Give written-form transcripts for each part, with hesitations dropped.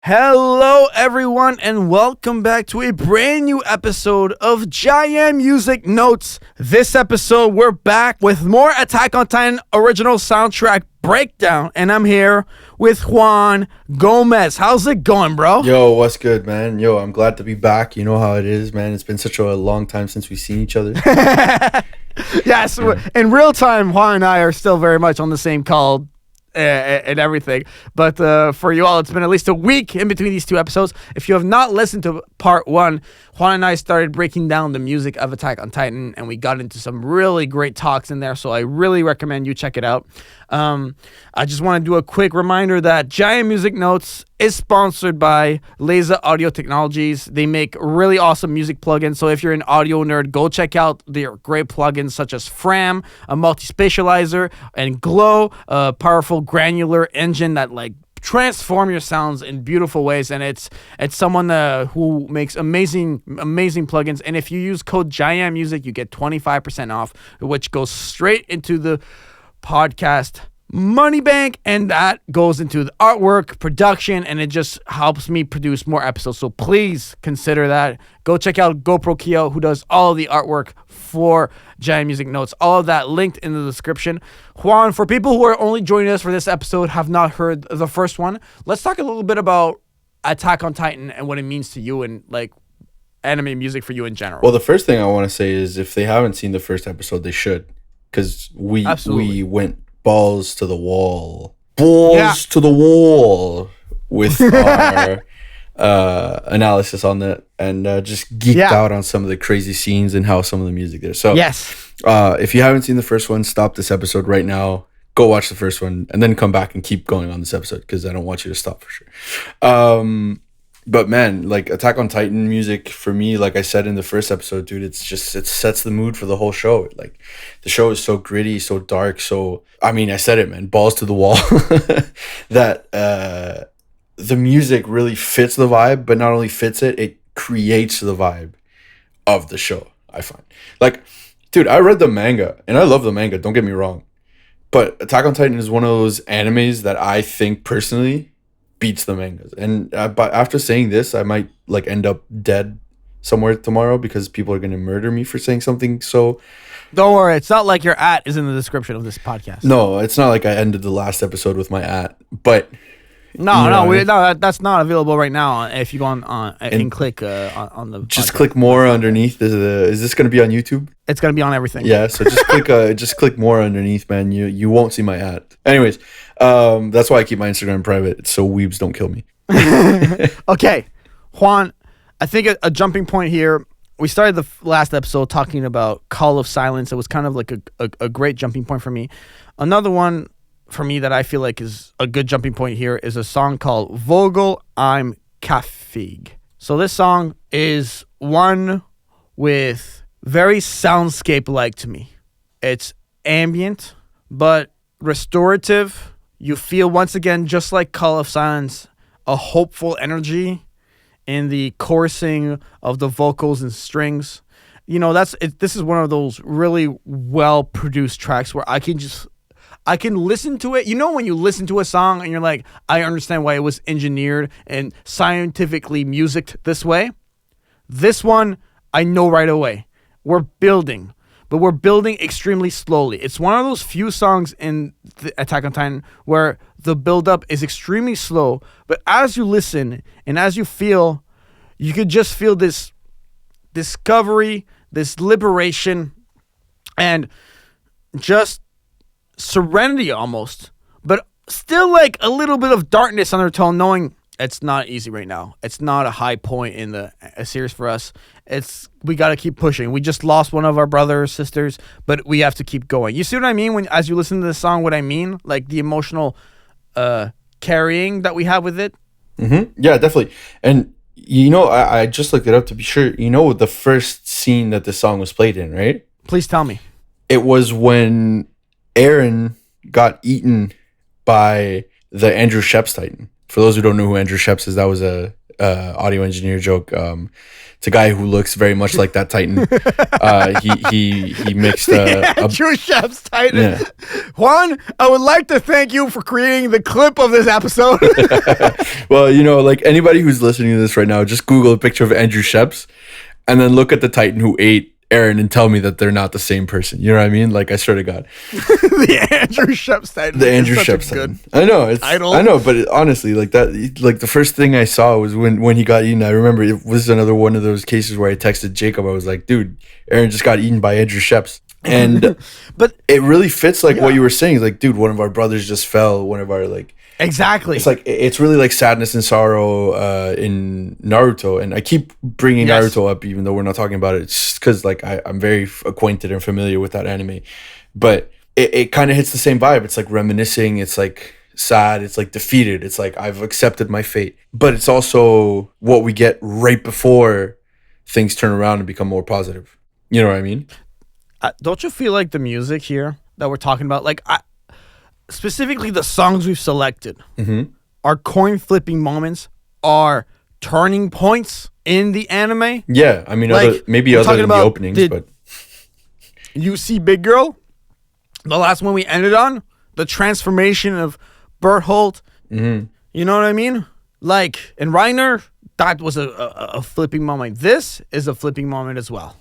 Hello, everyone, and welcome back to a brand new episode of JaianMusic Notes. This episode, we're back with more Attack on Titan original soundtrack breakdown, and I'm here with Juan Gomez. How's it going, bro? Yo, what's good, man? Yo, I'm glad to be back. You know how it is, man. It's been such a long time since we've seen each other. Yes, in real time, Juan and I are still very much on the same call and everything, but for you all, it's been at least a week in between these two episodes. If you have not listened to part one, Juan and I started breaking down the music of Attack on Titan, and we got into some really great talks in there, so I really recommend you check it out. I just want to do a quick reminder that JaianMusic Notes is sponsored by Laser Audio Technologies. They make really awesome music plugins, so if you're an audio nerd, go check out their great plugins such as Fram, a multi-spatializer, and Glow, a powerful granular engine that transform your sounds in beautiful ways, and it's someone who makes amazing plugins. And if you use code JaianMusic, you get 25% off, which goes straight into the podcast money bank, and that goes into the artwork, production, and it just helps me produce more episodes. So please consider that. Go check out GoPro Kyo, who does all of the artwork for JaianMusic Notes. All of that linked in the description. Juan, for people who are only joining us for this episode, have not heard the first one, let's talk a little bit about Attack on Titan and what it means to you and anime music for you in general. Well, the first thing I want to say is if they haven't seen the first episode, they should, because we went balls to the wall with our analysis on that, and just geeked out on some of the crazy scenes and how some of the music there. So yes, if you haven't seen the first one, stop this episode right now, go watch the first one, and then come back and keep going on this episode, because I don't want you to stop for sure. But man, Attack on Titan music for me, like I said in the first episode, dude, it sets the mood for the whole show. The show is so gritty, so dark, I said it, man, balls to the wall. That the music really fits the vibe, but not only fits it, it creates the vibe of the show, I find. Dude, I read the manga, and I love the manga, don't get me wrong. But Attack on Titan is one of those animes that I think personally beats the mangas. And but after saying this, I might end up dead somewhere tomorrow, because people are going to murder me for saying something. So don't worry, it's not like your @ is in the description of this podcast. No, it's not like I ended the last episode with my @ but that's not available right now. If you go on and click on the just podcast. Click more underneath. Is this going to be on YouTube? It's going to be on everything. Yeah, so just click more underneath, man. You won't see my @ anyways. That's why I keep my Instagram private, so weebs don't kill me. Okay, Juan, I think a jumping point here. We started the last episode talking about Call of Silence. It was kind of like a great jumping point for me. Another one for me that I feel like is a good jumping point here is a song called Vogel I'm Kaffig. So this song is one with very soundscape-like to me. It's ambient, but restorative. You feel, once again, just like Call of Silence, a hopeful energy in the chorusing of the vocals and strings. This is one of those really well-produced tracks where I can listen to it. When you listen to a song and you're like, I understand why it was engineered and scientifically musicked this way. This one, I know right away. We're building, but we're building extremely slowly. It's one of those few songs in the Attack on Titan where the build-up is extremely slow, but as you listen and as you feel, you could just feel this discovery, this liberation, and just serenity almost, but still a little bit of darkness undertone, knowing it's not easy right now. It's not a high point in the series for us. We got to keep pushing. We just lost one of our brothers, sisters, but we have to keep going. You see what I mean as you listen to this song, what I mean? The emotional carrying that we have with it? Mm-hmm. Yeah, definitely. And I just looked it up to be sure. The first scene that this song was played in, right? Please tell me. It was when Eren got eaten by the Andrew Sheps Titan. For those who don't know who Andrew Sheps is, that was a audio engineer joke. It's a guy who looks very much like that Titan. He mixed Andrew Shep's Titan. Yeah. Juan, I would like to thank you for creating the clip of this episode. Well, you know, like anybody who's listening to this right now, just Google a picture of Andrew Sheps and then look at the Titan who ate Aaron and tell me that they're not the same person. You know what I mean? Like, I swear to God. The Andrew Shep's Titan. The Andrew Sheps Titan. I know. I know, but honestly, like that, like the first thing I saw was when he got eaten. I remember it was another one of those cases where I texted Jacob. I was like, dude, Aaron just got eaten by Andrew Sheps. And but it really fits like what you were saying. Like, dude, one of our brothers just fell. One of our like exactly. It's like it's really like sadness and sorrow in Naruto, and I keep bringing Naruto up even though we're not talking about it. It's just because like I'm very acquainted and familiar with that anime, but it kind of hits the same vibe. It's like reminiscing. It's like sad. It's like defeated. It's like I've accepted my fate, but it's also what we get right before things turn around and become more positive. You know what I mean? Don't you feel like the music here that we're talking about, like specifically the songs we've selected, are coin flipping moments, are turning points in the anime? Yeah, I mean, like, maybe other than the openings, but you see Big Girl, the last one we ended on, the transformation of Berthold. You know what I mean? Like in Reiner, that was a flipping moment. This is a flipping moment as well.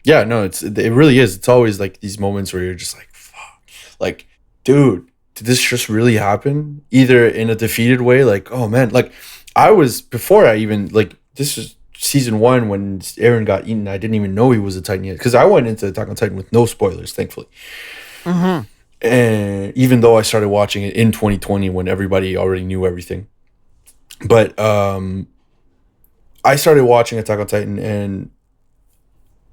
Yeah, no, it really is. It's always like these moments where you're just like, fuck, like, dude, did this just really happen? Either in a defeated way, like, oh man, like I was before I even like this was season 1 when Aaron got eaten. I didn't even know he was a Titan yet because I went into Attack on Titan with no spoilers, thankfully. And even though I started watching it in 2020 when everybody already knew everything, but I started watching Attack on Titan and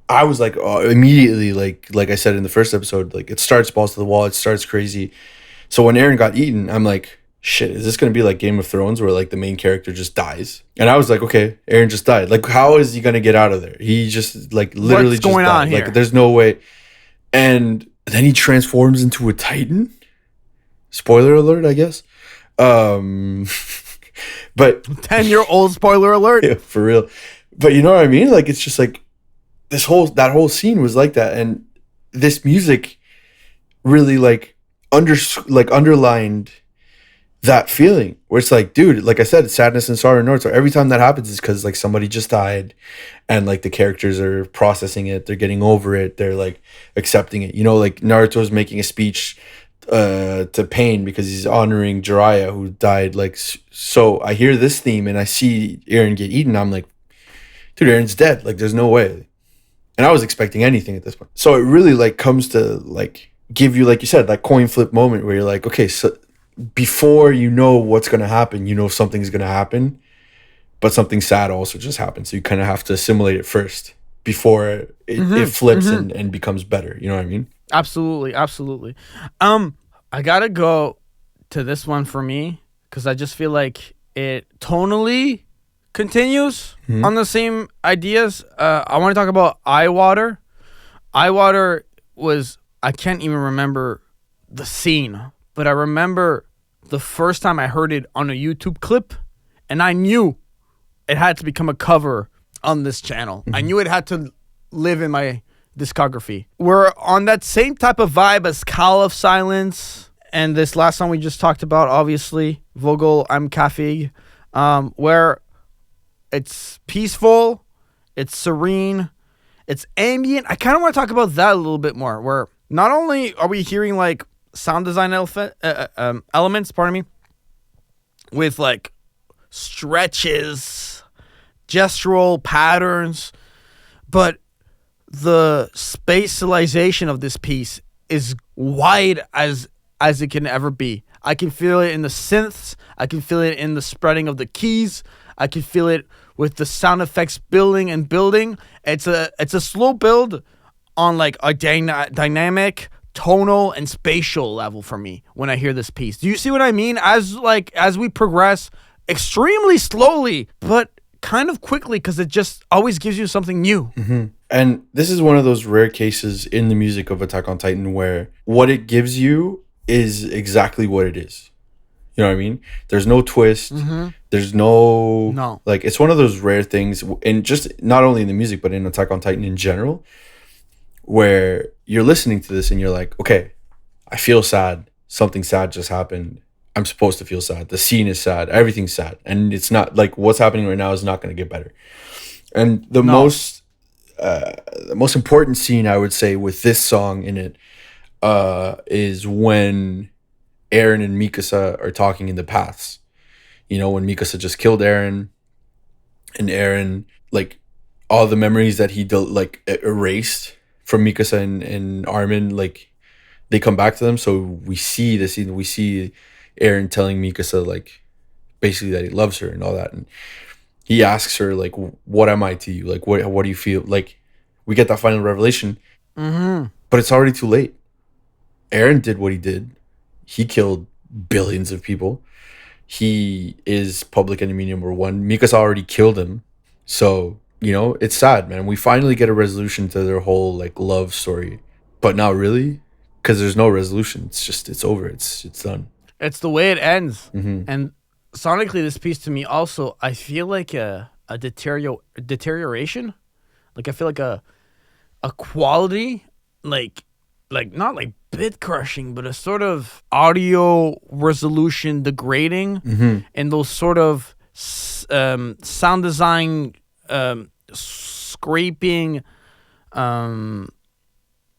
I was like immediately like I said in the first episode, like it starts balls to the wall, it starts crazy. So when Aaron got eaten, I'm like, shit, is this gonna be like Game of Thrones where like the main character just dies? And I was like, okay, Aaron just died. Like, how is he gonna get out of there? He just like literally What's going on here? Like, there's no way. And then he transforms into a Titan. Spoiler alert, I guess. But 10-year-old spoiler alert. Yeah, for real. But you know what I mean? Like, it's just like that whole scene was like that, and this music really like underlined that feeling where it's like, dude, like I said, it's sadness and sorrow in Naruto. Every time that happens is because like somebody just died and like the characters are processing it, they're getting over it, they're like accepting it. You know, like Naruto's making a speech to Pain because he's honoring Jiraiya who died. Like, so I hear this theme and I see Eren get eaten. I'm like, dude, Eren's dead. Like, there's no way. And I was expecting anything at this point. So it really like comes to like give you, like you said, that coin flip moment where you're like, okay, so before you know what's going to happen, you know something's going to happen, but something sad also just happened. So you kind of have to assimilate it first before it flips and becomes better. You know what I mean? Absolutely. Absolutely. I got to go to this one for me because I just feel like it tonally continues on the same ideas. I want to talk about Eye Water. Eye Water was, I can't even remember the scene, but I remember the first time I heard it on a YouTube clip, and I knew it had to become a cover on this channel. I knew it had to live in my discography. We're on that same type of vibe as Call of Silence and this last song we just talked about, obviously, Vogel, I'm Kafig, where it's peaceful, it's serene, it's ambient. I kind of want to talk about that a little bit more, where not only are we hearing like sound design elements, pardon me, with like stretches, gestural patterns, but the spatialization of this piece is wide as it can ever be. I can feel it in the synths. I can feel it in the spreading of the keys. I can feel it with the sound effects building and building. It's a slow build on like a dynamic, tonal, and spatial level for me when I hear this piece. Do you see what I mean? As we progress extremely slowly, but kind of quickly, because it just always gives you something new. And this is one of those rare cases in the music of Attack on Titan where what it gives you is exactly what it is. You know what I mean? There's no twist. Mm-hmm. There's no No. like it's one of those rare things, and just not only in the music but in Attack on Titan in general, where you're listening to this and you're like, okay, I feel sad. Something sad just happened. I'm supposed to feel sad. The scene is sad. Everything's sad, and it's not like what's happening right now is not going to get better. And No. the most important scene I would say with this song in it is when Eren and Mikasa are talking in the paths. You know, when Mikasa just killed Eren, and Eren, like, all the memories that he erased from Mikasa and Armin, like, they come back to them. So we see the scene. We see Eren telling Mikasa, like, basically that he loves her and all that. And he asks her, like, what am I to you? Like, what do you feel? Like, we get that final revelation, Mm-hmm. but it's already too late. Eren did what he did. He killed billions of people. He is public enemy number one. Mikasa already killed him. So, you know, it's sad, man. We finally get a resolution to their whole, like, love story. But not really, because there's no resolution. It's just, it's over. It's done. It's the way it ends. Mm-hmm. And sonically, this piece to me also, I feel like a deterioration. Like, I feel like a quality, like not like bit crushing, but a sort of audio resolution degrading, Mm-hmm. and those sort of sound design scraping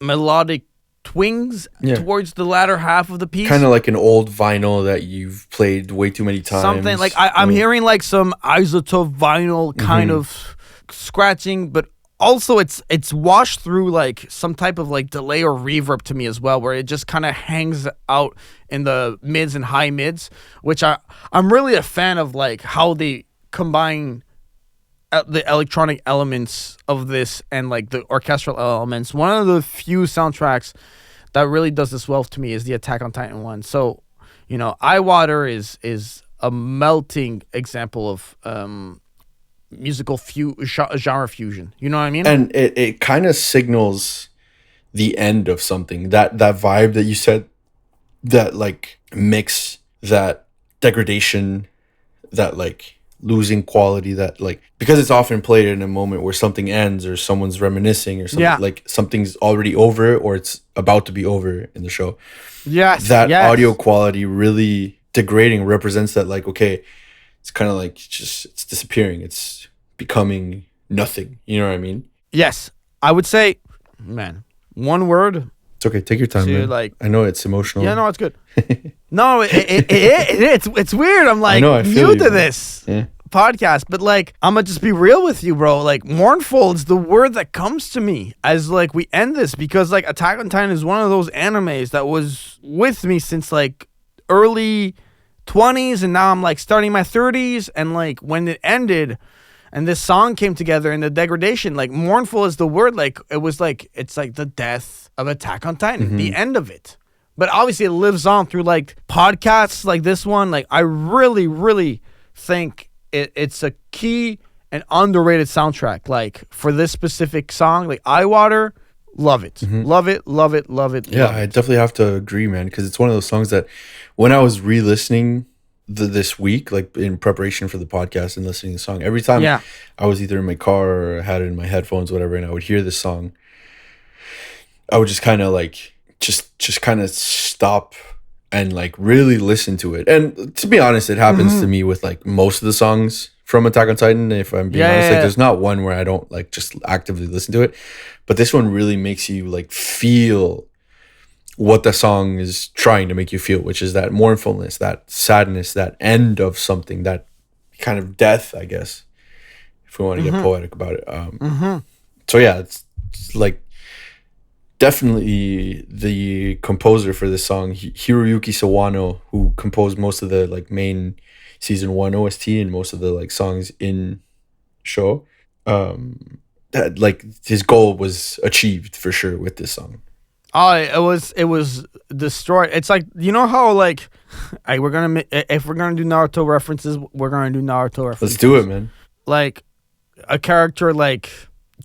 melodic twings Yeah. towards the latter half of the piece. Kind of like an old vinyl that you've played way too many times. Something like I'm hearing like some isotope vinyl kind of scratching, but also it's washed through like some type of like delay or reverb to me as well, where it just kind of hangs out in the mids and high mids, which I'm really a fan of, like how they combine the electronic elements of this and like the orchestral elements. One of the few soundtracks that really does this well to me is the Attack on Titan one. So, you know, Eye Water is a melting example of musical genre fusion. You know what I mean? And it kind of signals the end of something. That vibe that you said, that like mix, that degradation, that like losing quality, that like, because it's often played in a moment where something ends or someone's reminiscing or something, like something's already over or it's about to be over in the show. Yes. That audio quality really degrading represents that, like, okay, it's kind of like it's disappearing. It's becoming nothing. You know what I mean? Yes. I would say, man, one word. It's okay. Take your time, man. Like, I know it's emotional. Yeah, no, it's good. No, it's weird. I'm like new to this podcast, but like I'm gonna just be real with you, bro. Like, mournful is the word that comes to me as like we end this, because like Attack on Titan is one of those animes that was with me since like early 20s, and now I'm like starting my 30s, and like when it ended and this song came together and the degradation, like mournful is the word. Like it was like, it's like the death of Attack on Titan, the end of it. But obviously it lives on through like podcasts like this one. Like I really, really think it's a key and underrated soundtrack. Like for this specific song, like Eye Water, love it. Love it, love it, love it. Yeah, love I it. definitely have to agree, man, because it's one of those songs that when I was re-listening this week, like in preparation for the podcast and listening to the song, every time I was either in my car or had it in my headphones, whatever, and I would hear this song, I would just kind of like just kind of stop and like really listen to it. And to be honest, it happens to me with like most of the songs from Attack on Titan, if I'm being honest. Like there's not one where I don't like just actively listen to it, but this one really makes you like feel what the song is trying to make you feel, which is that mournfulness, that sadness, that end of something, that kind of death, I guess, if we want to get poetic about it. So yeah, it's like definitely the composer for this song, Hiroyuki Sawano, who composed most of the like main season 1 OST and most of the like songs in show. That like his goal was achieved for sure with this song. Oh, it was destroyed. It's like, you know how like, if we're gonna do Naruto references, we're gonna do Naruto references. Let's do it, man. Like a character like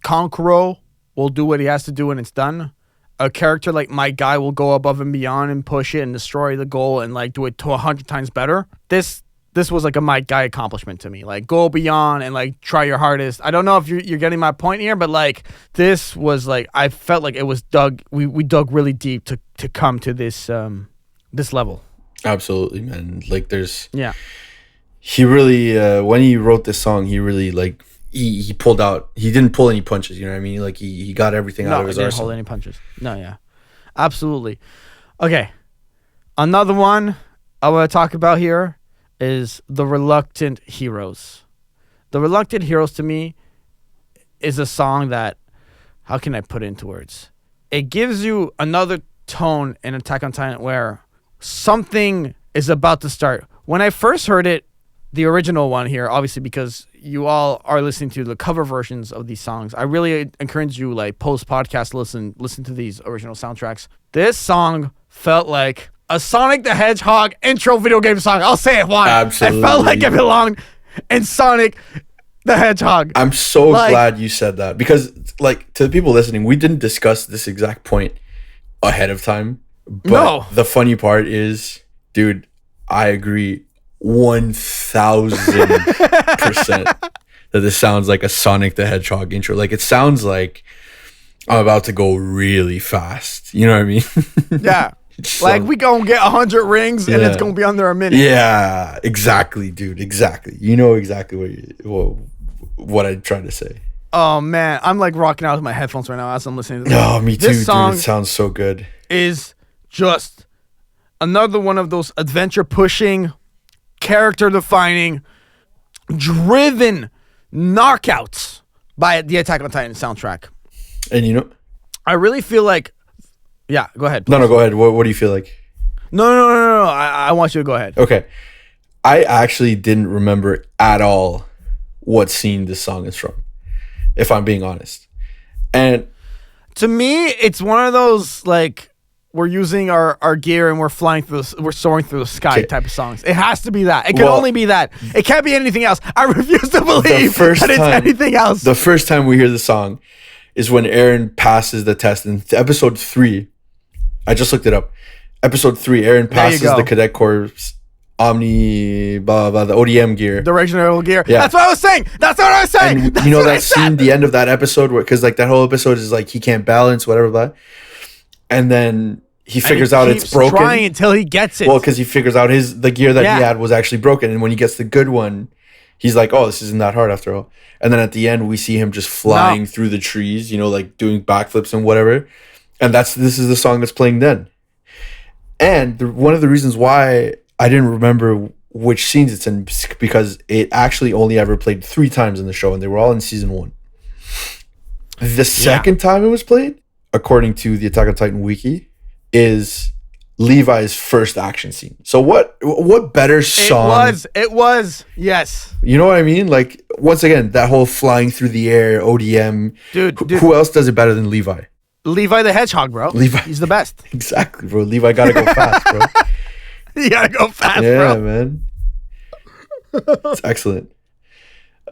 Kankuro will do what he has to do and it's done, a character like my guy will go above and beyond and push it and destroy the goal and like do it to 100 times better. This was like a my guy accomplishment to me. Like go beyond and like try your hardest. I don't know if you're getting my point here, but like this was like I felt like it was dug. We dug really deep to come to this this level. Absolutely, man. Like there's he really when he wrote this song, he really like he pulled out. He didn't pull any punches. You know what I mean? Like he got everything out of his arsenal. No, he didn't hold any punches. No, yeah, absolutely. Okay, another one I want to talk about here is The Reluctant Heroes. The Reluctant Heroes to me is a song that, how can I put it into words? It gives you another tone in Attack on Titan where something is about to start. When I first heard it, the original one here, obviously because you all are listening to the cover versions of these songs, I really encourage you, like post-podcast, listen to these original soundtracks. This song felt like a Sonic the Hedgehog intro video game song. I'll say it, Juan. Absolutely. It felt like it belonged in Sonic the Hedgehog. I'm so glad you said that because, like, to the people listening, we didn't discuss this exact point ahead of time. But the funny part is, dude, I agree 1,000% that this sounds like a Sonic the Hedgehog intro. Like, it sounds like I'm about to go really fast. You know what I mean? Yeah. Like we gonna get 100 rings and it's gonna be under a minute. Yeah, exactly, dude. Exactly. You know exactly what I'm trying to say. Oh man, I'm like rocking out with my headphones right now as I'm listening to this. Oh, me too, dude. It sounds so good. Is just another one of those adventure pushing, character defining, driven knockouts by the Attack on Titan soundtrack. And you know, I really feel like. Yeah, go ahead. Please. No, go ahead. What do you feel like? No. I want you to go ahead. Okay. I actually didn't remember at all what scene this song is from, if I'm being honest. And to me, it's one of those, like, we're using our gear and we're soaring through the sky type of songs. It has to be that. It can only be that. It can't be anything else. I refuse to believe that it's anything else. The first time we hear the song is when Eren passes the test in episode 3. I just looked it up. Episode 3, Eren passes the Cadet Corps Omni, blah, blah, the ODM gear. The original gear. Yeah. That's what I was saying. And you know that scene, the end of that episode, because like that whole episode is like he can't balance, whatever, blah. And then he figures out it's broken. Trying until he gets it. Well, because he figures out the gear that he had was actually broken. And when he gets the good one, he's like, oh, this isn't that hard after all. And then at the end, we see him just flying through the trees, you know, like doing backflips and whatever. And this is the song that's playing then. And one of the reasons why I didn't remember which scenes it's in, because it actually only ever played 3 times in the show, and they were all in season 1. The second time it was played, according to the Attack on Titan wiki, is Levi's first action scene. So what better song? It was, yes. You know what I mean? Like, once again, that whole flying through the air, ODM. Dude. Who else does it better than Levi? Levi the Hedgehog, bro. He's the best. Exactly, bro. Levi gotta go fast, bro. You gotta go fast, bro. Yeah, man. It's excellent.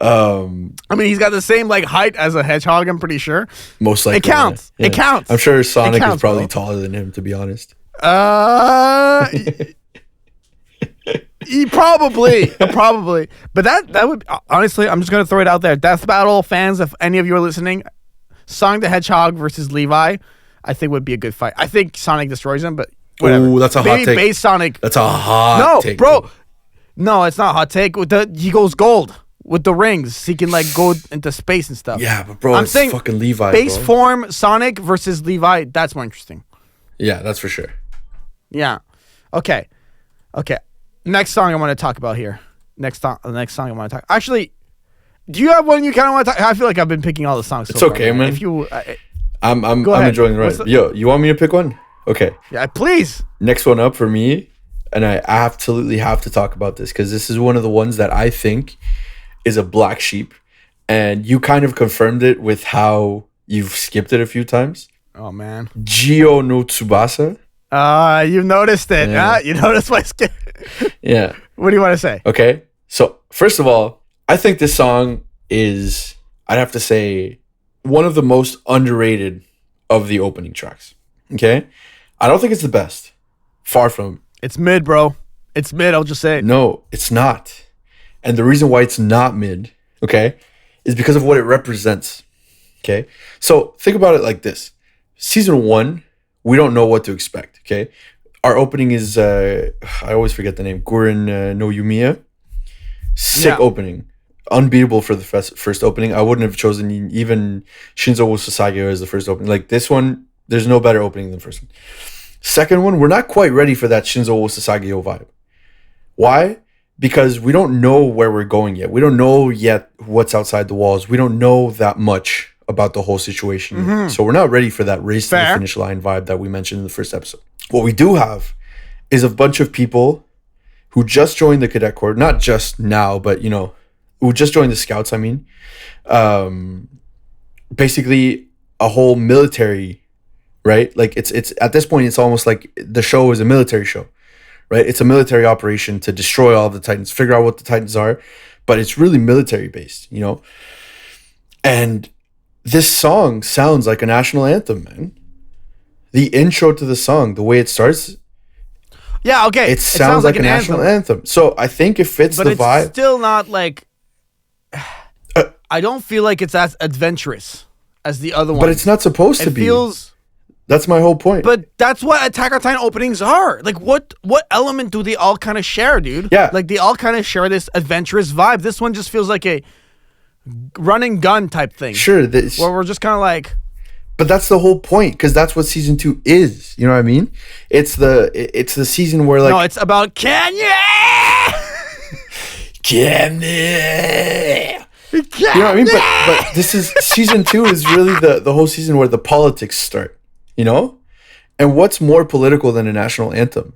I mean, he's got the same like height as a hedgehog, I'm pretty sure. Most likely. It counts. Yeah. It counts. I'm sure Sonic is probably taller than him, to be honest. He probably. But that would, honestly, I'm just gonna throw it out there. Death Battle fans, if any of you are listening, Sonic the Hedgehog versus Levi, I think would be a good fight. I think Sonic destroys him, but whatever. Ooh, that's a hot take. Base Sonic. That's a hot take. No, bro. No, it's not a hot take. He goes gold with the rings. He can like go into space and stuff. Yeah, but bro, I'm saying fucking Levi. Base form Sonic versus Levi. That's more interesting. Yeah, that's for sure. Yeah. Okay. Next song I want to talk about here. The next song I want to talk. Actually, do you have one you kind of want to talk? I feel like I've been picking all the songs. It's okay, man. If you, I'm enjoying the ride. Yo, you want me to pick one? Okay. Yeah, please. Next one up for me, and I absolutely have to talk about this because this is one of the ones that I think is a black sheep, and you kind of confirmed it with how you've skipped it a few times. Oh man. Gyo no Tsubasa. You noticed it. Yeah. You noticed my skip. Yeah. What do you want to say? Okay. So first of all, I think this song is, I'd have to say, one of the most underrated of the opening tracks. Okay, I don't think it's the best. Far from. It's mid, bro. It's mid. I'll just say it. No, it's not. And the reason why it's not mid, okay, is because of what it represents. Okay, so think about it like this: season 1, we don't know what to expect. Okay, our opening is I always forget the name. Guren no Yumiya. Sick opening. Unbeatable for the first opening. I wouldn't have chosen even Shinzo wo Sasage as the first opening. Like this one, there's no better opening than the first one. Second one, we're not quite ready for that Shinzo wo Sasage vibe. Why? Because we don't know where we're going yet. We don't know yet what's outside the walls. We don't know that much about the whole situation. Mm-hmm. So we're not ready for that race to the finish line vibe that we mentioned in the first episode. What we do have is a bunch of people who just joined the cadet corps, not just now, but who just joined the scouts. I mean, basically a whole military, right? Like it's at this point, it's almost like the show is a military show, right? It's a military operation to destroy all the Titans, figure out what the Titans are, but it's really military based, And this song sounds like a national anthem, man. The intro to the song, the way it starts. Yeah, okay. It sounds like a national anthem. So I think it fits the vibe. But it's still not like... I don't feel like it's as adventurous as the other one. But it's not supposed to be. It feels... That's my whole point. But that's what Attack on Titan openings are. Like, what element do they all kind of share, dude? Yeah. Like, they all kind of share this adventurous vibe. This one just feels like a run and gun type thing. Sure. Where we're just kind of like... But that's the whole point, because that's what season 2 is. You know what I mean? It's the season where, like... No, it's about Kenya! Kenya! You know what I mean? But this is... Season 2 is really the whole season where the politics start. And what's more political than a national anthem?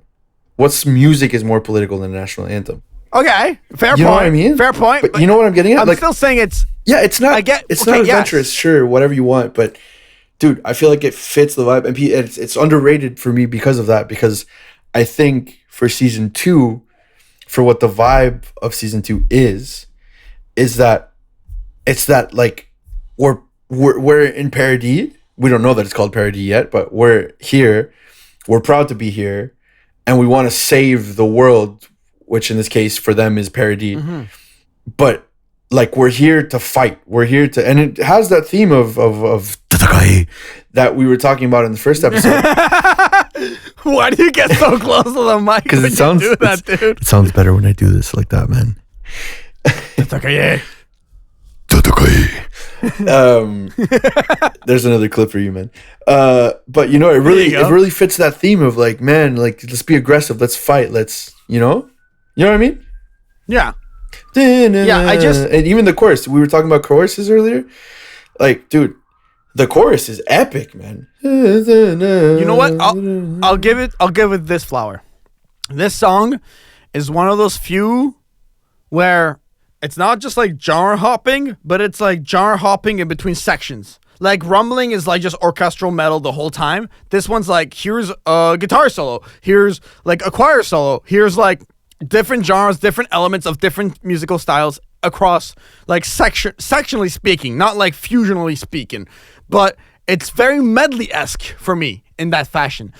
What's music is more political than a national anthem? Okay, fair point. You know what I mean? Fair point. But you know what I'm getting at? I'm still saying it's... Yeah, it's not... It's not adventurous, yes. Sure, whatever you want, but... Dude, I feel like it fits the vibe, and it's underrated for me because of that. Because I think for season 2, for what the vibe of season 2 is that it's that like we're in Paradis. We don't know that it's called Paradis yet, but we're here. We're proud to be here, and we want to save the world, which in this case for them is Paradis. Mm-hmm. But like we're here to fight. We're here to, and it has that theme of that we were talking about in the first episode. Why do you get so close to the mic? Because it sounds do that, dude. It sounds better when I do this like that, man. There's another clip for you, man. But it really fits that theme of like, man, like let's be aggressive, let's fight, let's you know what I mean? Yeah. And even the chorus. We were talking about choruses earlier. Like, dude, the chorus is epic, man. You know what? I'll give it this flower. This song is one of those few where it's not just like genre hopping, but it's like genre hopping in between sections. Like Rumbling is like just orchestral metal the whole time. This one's like, here's a guitar solo, here's like a choir solo, here's like different genres, different elements of different musical styles across like sectionally speaking, not like fusionally speaking, but it's very medley-esque for me in that fashion.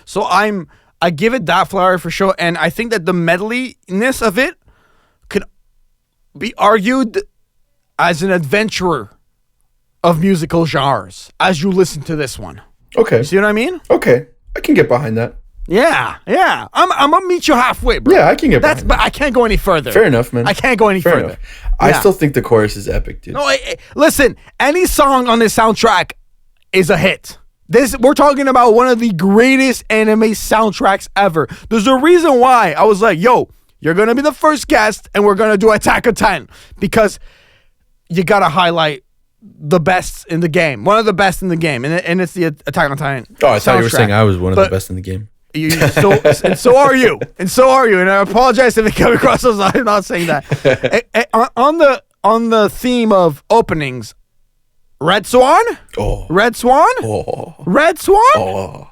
So I give it that flower for sure, and I think that the medleyness of it could be argued as an adventurer of musical genres as you listen to this one. Okay. You see what I mean? Okay. I can get behind that. Yeah. I'm gonna meet you halfway, bro. Yeah, I can get behind that. But I can't go any further. Fair enough, man. I can't go any further. Yeah. I still think the chorus is epic, dude. No, listen, any song on this soundtrack is a hit. We're talking about one of the greatest anime soundtracks ever. There's a reason why I was like, yo, you're going to be the first guest and we're going to do Attack on Titan, because you got to highlight the best in the game. One of the best in the game. And it's the Attack on Titan I thought you were saying I was one of the best in the game. And so are you. And I apologize if it came across as I'm not saying that. On the theme of openings, Red Swan? Oh. Red Swan? Oh. Red Swan? Oh.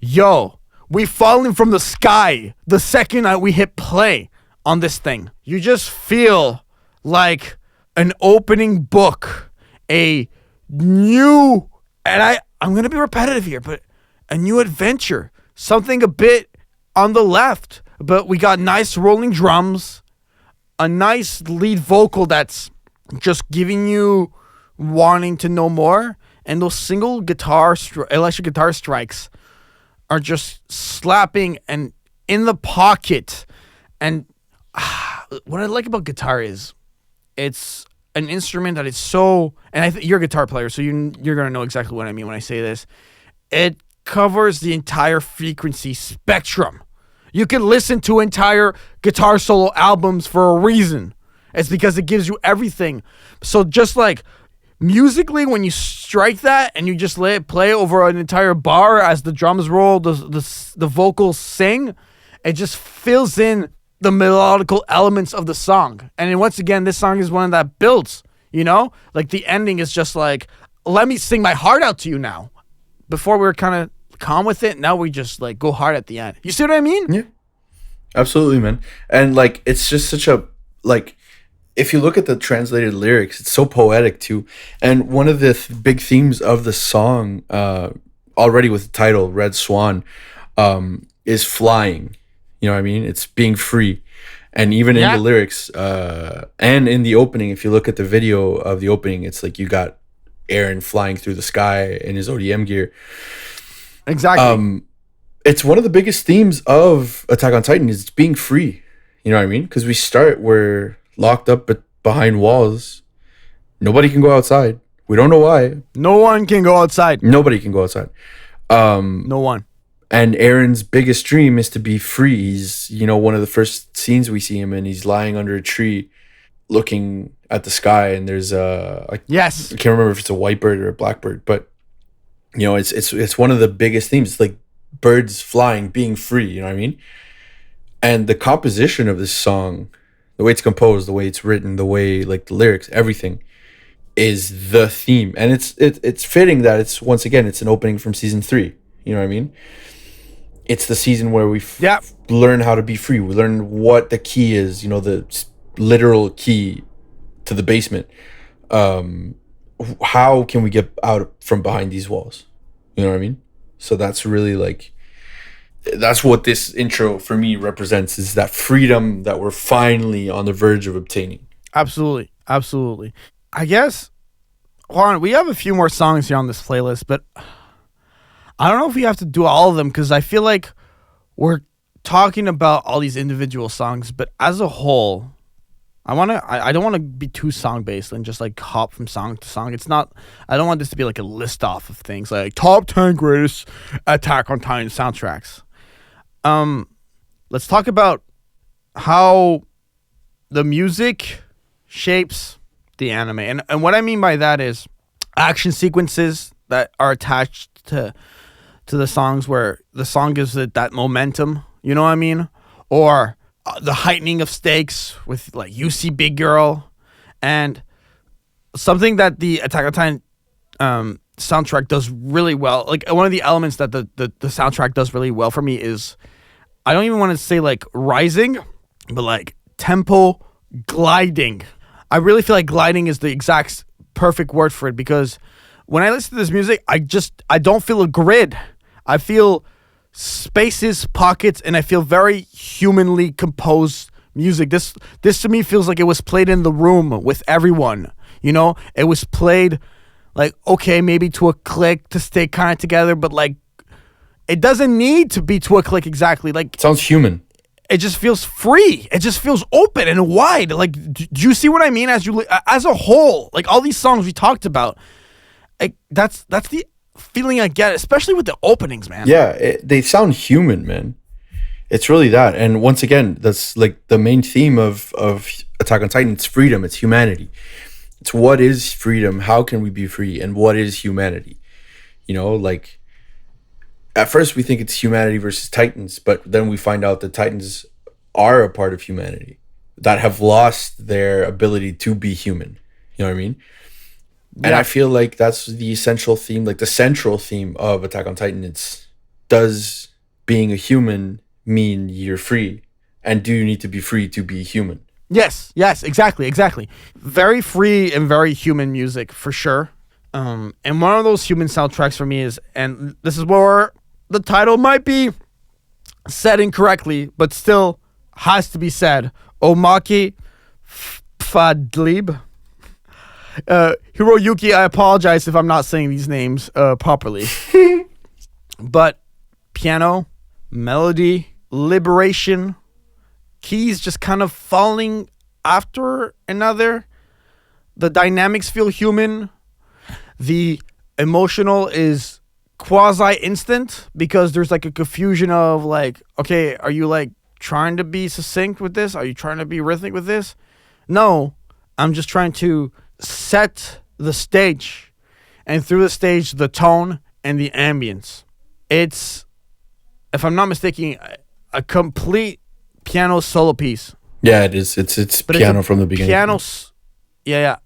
Yo, we falling from the sky the second that we hit play on this thing. You just feel like an opening book, a new, and I'm going to be repetitive here, but a new adventure, something a bit on the left, but we got nice rolling drums, a nice lead vocal that's just giving you wanting to know more, and those single electric guitar strikes are just slapping and in the pocket. And what I like about guitar is it's an instrument that is so, and you're a guitar player, so you're gonna know exactly what I mean when I say this. It covers the entire frequency spectrum. You can listen to entire guitar solo albums for a reason. It's because it gives you everything. So just like musically, when you strike that and you just let it play over an entire bar as the drums roll, the vocals sing, it just fills in the melodical elements of the song. And then once again, this song is one that builds, like the ending is just like, let me sing my heart out to you now. Before we were kind of calm with it, now we just like go hard at the end. You see what I mean? Yeah, absolutely, man. And like, it's just such a, like, if you look at the translated lyrics, it's so poetic too. And one of the big themes of the song, already with the title Red Swan, is flying. You know what I mean? It's being free. And even in the lyrics, and in the opening, if you look at the video of the opening, it's like you got Aaron flying through the sky in his ODM gear. Exactly. It's one of the biggest themes of Attack on Titan is being free. You know what I mean? Because we're locked up behind walls. Nobody can go outside. We don't know why. No one can go outside. Nobody can go outside. No one. And Aaron's biggest dream is to be free. He's, one of the first scenes we see him in, he's lying under a tree looking at the sky, and there's yes. I can't remember if it's a whitebird or a blackbird, but it's one of the biggest themes. It's like birds flying, being free, you know what I mean? And the composition of this song, the way it's composed, the way it's written, the way like the lyrics, everything is the theme. And it's fitting that it's, once again, it's an opening from season 3. You know what I mean? It's the season where we learn how to be free. We learn what the key is, the literal key to the basement. How can we get out from behind these walls? You know what I mean? So that's really like, that's what this intro for me represents, is that freedom that we're finally on the verge of obtaining. Absolutely. Absolutely. I guess, Juan, we have a few more songs here on this playlist, but I don't know if we have to do all of them, because I feel like we're talking about all these individual songs, but as a whole, I don't want to be too song based and just like hop from song to song. I don't want this to be like a list off of things like top 10 greatest Attack on Titan soundtracks. Let's talk about how the music shapes the anime. And what I mean by that is action sequences that are attached to the songs, where the song gives it that momentum, you know what I mean? Or the heightening of stakes with like You See Big Girl. And something that the Attack on Titan soundtrack does really well, like one of the elements that the soundtrack does really well for me is, I don't even want to say like rising, but like tempo gliding. I really feel like gliding is the exact perfect word for it, because when I listen to this music, I don't feel a grid. I feel spaces, pockets, and I feel very humanly composed music. This to me feels like it was played in the room with everyone. It was played like, okay, maybe to a click to stay kind of together, but like it doesn't need to be to a click exactly. Like, it sounds human. It just feels free. It just feels open and wide. Like, do you see what I mean? As a whole, like all these songs we talked about, like that's the feeling I get, especially with the openings, man. Yeah, they sound human, man. It's really that. And once again, that's like the main theme of Attack on Titan. It's freedom. It's humanity. It's what is freedom? How can we be free? And what is humanity? Like at first we think it's humanity versus Titans, but then we find out that Titans are a part of humanity that have lost their ability to be human. You know what I mean? And I feel like that's the essential theme, like the central theme of Attack on Titan. It's, does being a human mean you're free? And do you need to be free to be human? Yes, exactly. Very free and very human music, for sure. And one of those human soundtracks for me is, and this is where the title might be said incorrectly, but still has to be said. Omaki Fadlib. Hiroyuki, I apologize if I'm not saying these names properly. But piano, melody, liberation, keys just kind of falling after another. The dynamics feel human. The emotional is quasi-instant because there's like a confusion of like, okay, are you like trying to be succinct with this? Are you trying to be rhythmic with this? No, I'm just trying to set the stage, and through the stage, the tone and the ambience. It's, if I'm not mistaken, a complete piano solo piece. Yeah, it is. It's piano from the beginning. Yeah.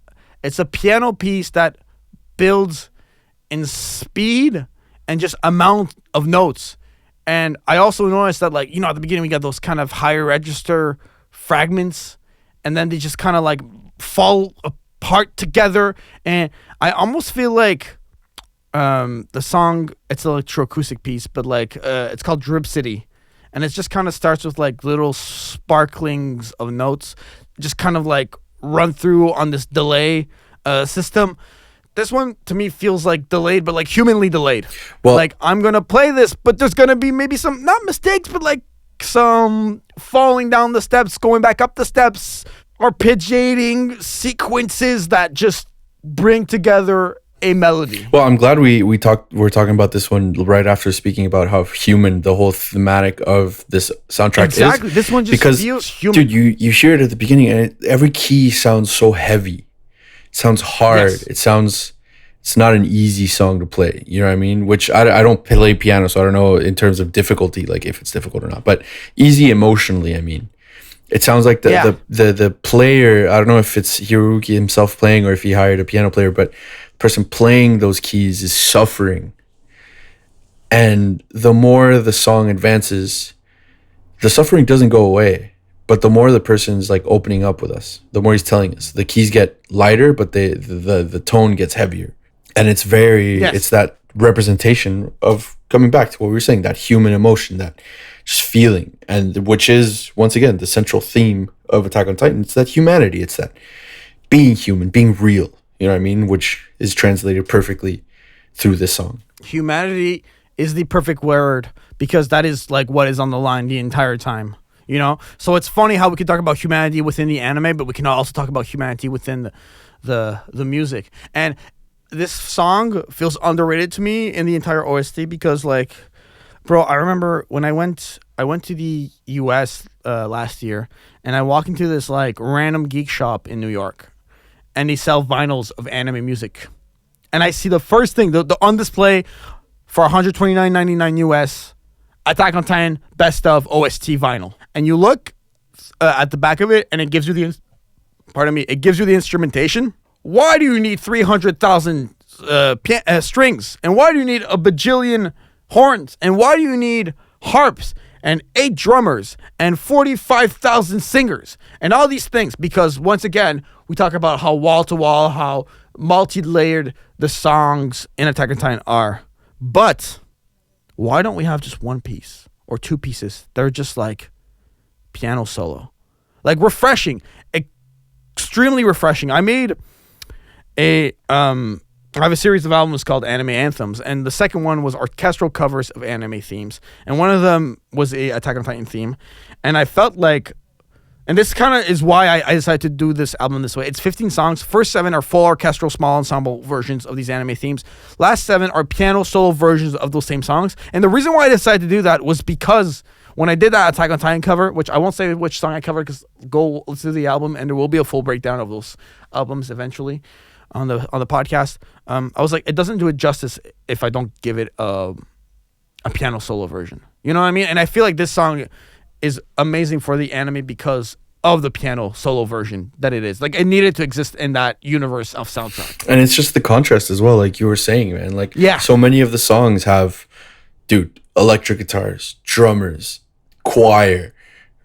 It's a piano piece that builds in speed and just amount of notes. And I also noticed that, like, at the beginning we got those kind of higher register fragments, and then they just kind of like fall apart together. And I almost feel like the song, it's an electroacoustic piece, but like it's called Drip City. And it just kind of starts with like little sparklings of notes, just kind of like run through on this delay system. This one to me feels like delayed, but like humanly delayed. Well, like I'm going to play this, but there's going to be maybe some, not mistakes, but like some falling down the steps, going back up the steps, arpeggiating sequences that just bring together a melody. Well, I'm glad we're talking about this one right after speaking about how human the whole thematic of this soundtrack is. Exactly. This one just feels human. Dude, you hear it at the beginning, and every key sounds so heavy. It sounds hard. Yes. It's not an easy song to play. You know what I mean? Which I don't play piano, so I don't know in terms of difficulty, like if it's difficult or not. But easy emotionally, I mean. It sounds like the player, I don't know if it's Hiroyuki himself playing or if he hired a piano player, but the person playing those keys is suffering. And the more the song advances, the suffering doesn't go away. But the more the person's like opening up with us, the more he's telling us. The keys get lighter, but the tone gets heavier. And it's it's that representation of coming back to what we were saying, that human emotion, that just feeling, and which is once again the central theme of Attack on Titan. It's that humanity. It's that being human, being real. You know what I mean? Which is translated perfectly through this song. Humanity is the perfect word because that is like what is on the line the entire time. So it's funny how we can talk about humanity within the anime, but we can also talk about humanity within the music. And this song feels underrated to me in the entire OST because, like, bro, I remember when I went to the US last year, and I walk into this like random geek shop in New York, and they sell vinyls of anime music, and I see the first thing the on display for $129.99 US, Attack on Titan best of OST vinyl, and you look at the back of it, and it gives you it gives you the instrumentation. Why do you need 300,000 strings? And why do you need a bajillion horns? And why do you need harps and 8 drummers and 45,000 singers and all these things? Because once again, we talk about how wall-to-wall, how multi-layered the songs in Attack on Titan are. But why don't we have just one piece or two pieces that are just like piano solo? Like refreshing, extremely refreshing. I have a series of albums called Anime Anthems, and the second one was orchestral covers of anime themes, and one of them was a Attack on Titan theme, and I felt like, and this kind of is why I decided to do this album this way. It's 15 songs. First 7 are full orchestral small ensemble versions of these anime themes. Last 7 are piano solo versions of those same songs, and the reason why I decided to do that was because when I did that Attack on Titan cover, which I won't say which song I covered because go listen to the album, and there will be a full breakdown of those albums eventually on the podcast. I was like, it doesn't do it justice if I don't give it a piano solo version. You know what I mean? And I feel like this song is amazing for the anime because of the piano solo version that it is. Like, it needed to exist in that universe of soundtrack. And it's just the contrast as well, like you were saying, man. Like, so many of the songs have, electric guitars, drummers, choir,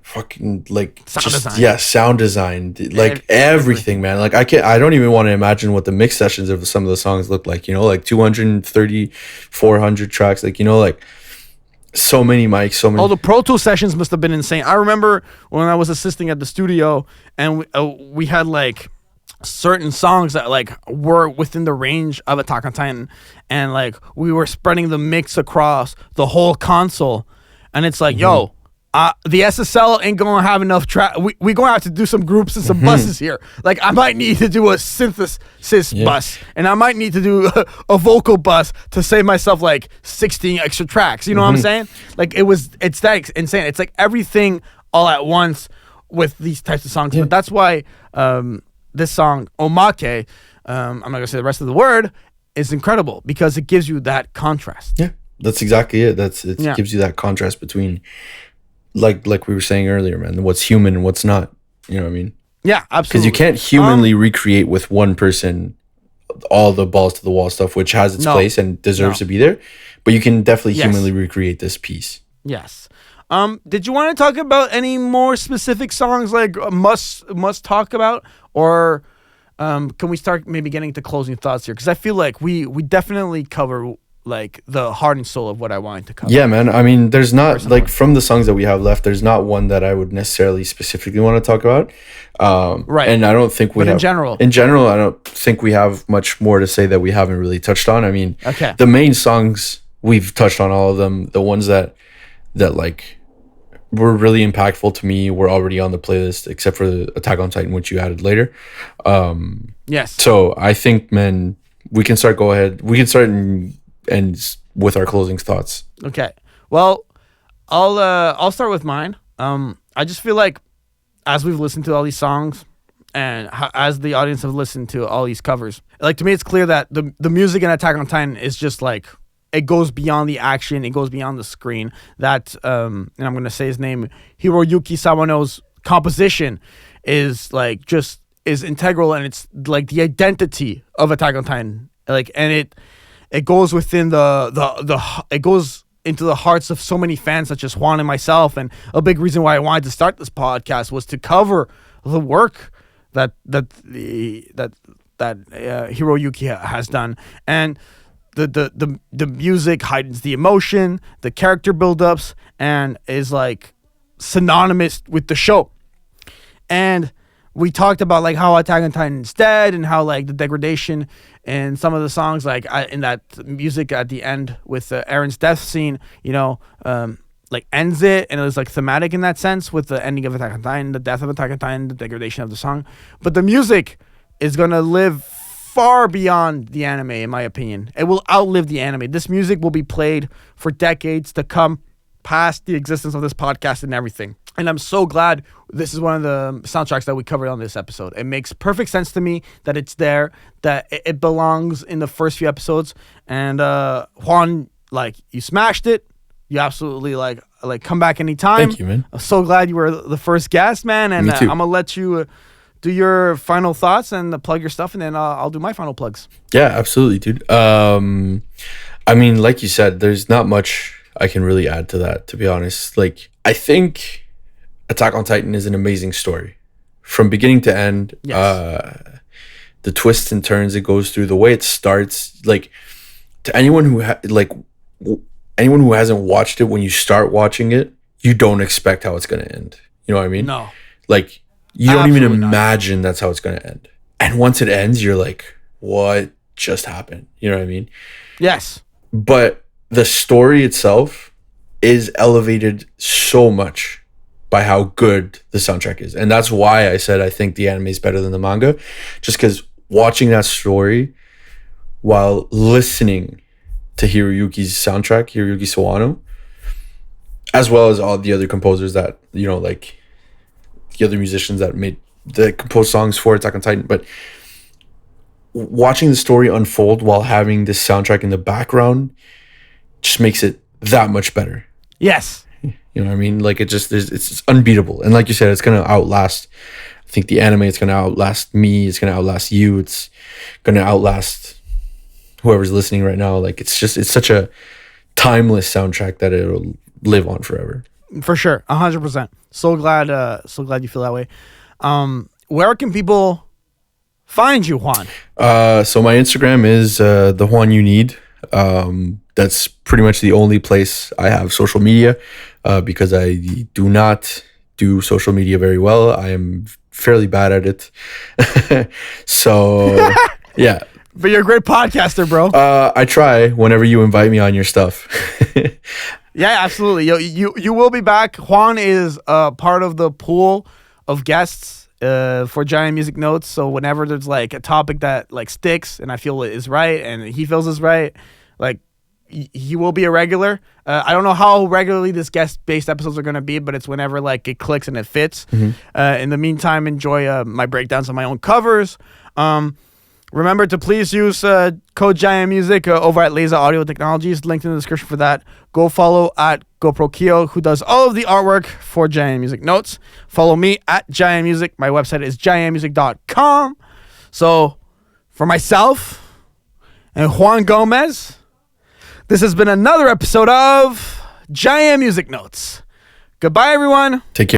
fucking like sound design, like everything, man. Like I don't even want to imagine what the mix sessions of some of the songs look like, like 230, 400 tracks, like So many mics, so many. All the Pro Tool sessions must have been insane. I remember when I was assisting at the studio, and we had like certain songs that like were within the range of Attack on Titan, and like we were spreading the mix across the whole console, and it's like, yo, the SSL ain't gonna have enough track. We gonna have to do some groups and some buses here. Like I might need to do a synthesis bus, and I might need to do a vocal bus to save myself like 16 extra tracks. You know what I'm saying? Like it's that insane. It's like everything all at once with these types of songs. But that's why this song Omake, I'm not gonna say the rest of the word, is incredible because it gives you that contrast. Yeah, that's exactly it. It gives you that contrast between. Like we were saying earlier, man, what's human and what's not. You know what I mean? Yeah, absolutely. Because you can't humanly recreate with one person all the balls to the wall stuff, which has its place and deserves to be there. But you can definitely humanly recreate this piece. Yes. Did you want to talk about any more specific songs like must talk about, or can we start maybe getting to closing thoughts here? Because I feel like we definitely cover like the heart and soul of what I wanted to cover. Yeah, man. I mean, there's not personally. Like from the songs that we have left, there's not one that I would necessarily specifically want to talk about. Right. And I don't think in general, I don't think we have much more to say that we haven't really touched on. I mean, the main songs we've touched on all of them. The ones that like were really impactful to me were already on the playlist, except for the Attack on Titan, which you added later. Yes. So I think, man, we can start. Go ahead. We can start and with our closing thoughts. Okay. Well, I'll start with mine. I just feel like as we've listened to all these songs and as the audience have listened to all these covers, like to me it's clear that the music in Attack on Titan is just like it goes beyond the action, it goes beyond the screen. That and I'm going to say his name, Hiroyuki Sawano's composition is like just is integral, and it's like the identity of Attack on Titan. Like, and it goes within it goes into the hearts of so many fans such as Juan and myself. And a big reason why I wanted to start this podcast was to cover the work that Hiroyuki has done. And the music heightens the emotion, the character buildups, and is like synonymous with the show. And we talked about like how Attack on Titan is dead, and how like the degradation in some of the songs, like in that music at the end with Aaron's death scene, like ends it, and it was like thematic in that sense with the ending of Attack on Titan, the death of Attack on Titan, the degradation of the song. But the music is gonna live far beyond the anime, in my opinion. It will outlive the anime. This music will be played for decades to come, past the existence of this podcast and everything. And I'm so glad this is one of the soundtracks that we covered on this episode. It makes perfect sense to me that it's there, that it belongs in the first few episodes. And Juan, like, you smashed it. You absolutely like come back anytime. Thank you, man. I'm so glad you were the first guest, man. And I'm gonna let you do your final thoughts and plug your stuff, and then I'll do my final plugs. Yeah, absolutely, dude. I mean, like you said, there's not much I can really add to that, to be honest. Like, I think Attack on Titan is an amazing story from beginning to end. Yes. The twists and turns it goes through, the way it starts, like, to anyone who anyone who hasn't watched it, when you start watching it, you don't expect how it's going to end. You know what I mean? No. Like, you don't even imagine that's how it's going to end. And once it ends, you're like, what just happened? You know what I mean? Yes. But the story itself is elevated so much by how good the soundtrack is. And that's why I said I think the anime is better than the manga. Just because watching that story while listening to Hiroyuki's soundtrack, Hiroyuki Sawano, as well as all the other composers that, like the other musicians that composed songs for Attack on Titan. But watching the story unfold while having this soundtrack in the background just makes it that much better. Yes. You know what I mean? Like, it's unbeatable. And like you said, it's going to outlast, I think the anime, it's going to outlast me. It's going to outlast you. It's going to outlast whoever's listening right now. Like, it's such a timeless soundtrack that it'll live on forever. For sure. 100%. So glad you feel that way. Where can people find you, Juan? So my Instagram is the Juan You Need. That's pretty much the only place I have social media, because I do not do social media very well. I am fairly bad at it. So yeah. But you're a great podcaster, bro. I try whenever you invite me on your stuff. Yeah, absolutely. You will be back. Juan is part of the pool of guests for JaianMusic Notes. So whenever there's like a topic that like sticks and I feel it is right and he feels is right, like he will be a regular. I don't know how regularly this guest-based episodes are going to be, but it's whenever like it clicks and it fits. In the meantime, enjoy my breakdowns of my own covers. Remember to please use code JaianMusic over at Laser Audio Technologies. Linked in the description for that. Go follow at GoPro Kyo, who does all of the artwork for JaianMusic Notes. Follow me at JaianMusic. My website is JaianMusic.com. So, for myself and Juan Gomez, this has been another episode of JaianMusic Notes. Goodbye, everyone. Take care.